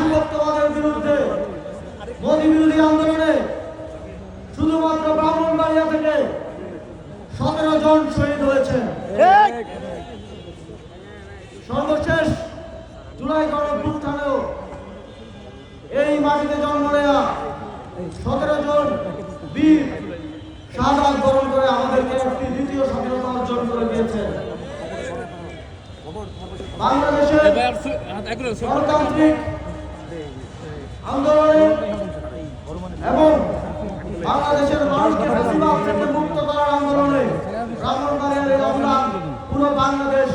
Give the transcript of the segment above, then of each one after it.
আধিপত্যবাদের বিরুদ্ধে মোদী বিরোধী আন্দোলনে শুধুমাত্র ব্রাহ্মণবাড়িয়া থেকে 17 জন শহীদ হয়েছেন। সর্বশেষ জুলাই গণঅভ্যুত্থানেও এই মাটিতে জন্ম নেয়া 17 জন বীর শাহাদাত বরণ করে আমাদেরকে একটি দ্বিতীয় স্বাধীনতা অর্জন করে দিয়েছেন। বাংলাদেশের গণতান্ত্রিক আন্দোলনে এবং বাংলাদেশের মানুষকে ফ্যাসিবাদ থেকে মুক্ত করার আন্দোলনে ব্রাহ্মণবাড়িয়ার এই অবদান পুরো বাংলাদেশ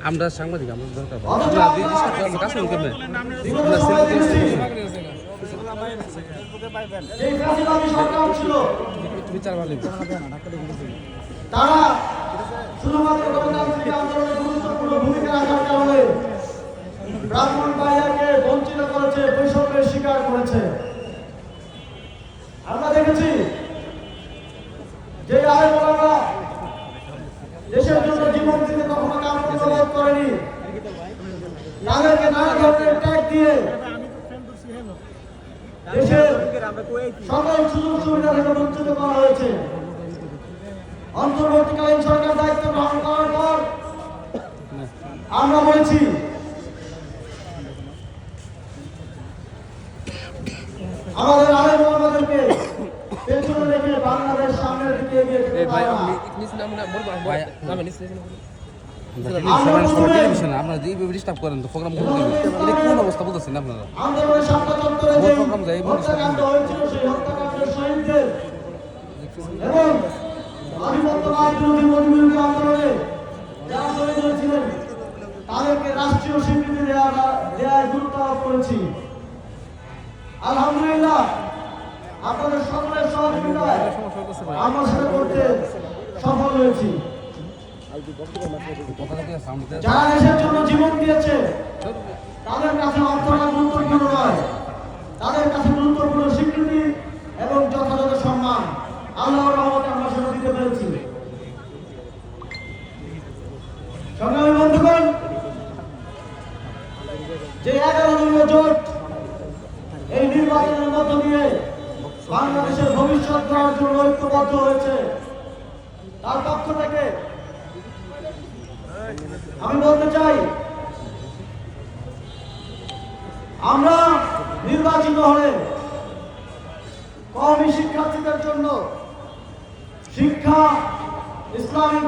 আমরা সাংবাদিক আমরা দরকার তারা শুধুমাত্র গণতান্ত্রিক আন্দোলনে গুরুত্বপূর্ণ ভূমিকা রাখার কারণে ব্রাহ্মণবাড়িয়াকে বঞ্চিত করেছে, বৈষম্যের শিকার করেছে। আমরা দেখেছি যে আলেমরা দেশের জন্য জীবন দিতে কখনো কামড় করেনি, তাদেরকে নানা ধরনের ট্যাগ দিয়ে দেশের সকল সুযোগ সুবিধা থেকে বঞ্চিত করা হয়েছে। অন্তর্বর্তীকালীন সরকার দায়িত্ব গ্রহণ করার পর আমরা বলেছি আমাদের আলেম ওলামাদেরকে পেছনে রেখে বাংলাদেশ সামনের দিকে এগিয়ে যেতে পারে না। আমরা যে ডিস্টার্ব করেন তো প্রোগ্রাম কোন অবস্থা বলতেছেন আপনারা আন্দোলনের সামনে চত্বরে যে হত্যাকাণ্ড হয়েছিল সেই হত্যাকাণ্ডের শহীদদের এবং আধিপত্যবাদ বিরোধী মোদী বিরোধী আন্দোলনে যারা শহীদ হয়েছিলেন তাদেরকে রাষ্ট্রীয় স্বীকৃতি দেওয়ার গুরুত্ব আরোপ করেছি। আলহামদুলিল্লাহ আপনাদের সকলের সহযোগিতায় আমরা সেটা করতে সফল হয়েছি। যারা দেশের জন্য জীবন দিয়েছে তাদের কাছে অর্থটা গুরুত্বপূর্ণ নয়, তাদের কাছে গুরুত্বপূর্ণ স্বীকৃতি এবং যথাযথ সম্মান। আল্লাহর রহমতে আমরা সেটা দিতে পেরেছি। সংগ্রামী বন্ধুগণ, যে 11 দলীয় জোট এই নির্বাচনের মধ্য দিয়ে বাংলাদেশের ভবিষ্যৎ গড়ার জন্য ঐক্যবদ্ধ হয়েছে, তার পক্ষ থেকে আমি বলতে চাই আমরা নির্বাচিত হলে কওমি শিক্ষার্থীদের জন্য শিক্ষা ইসলামিক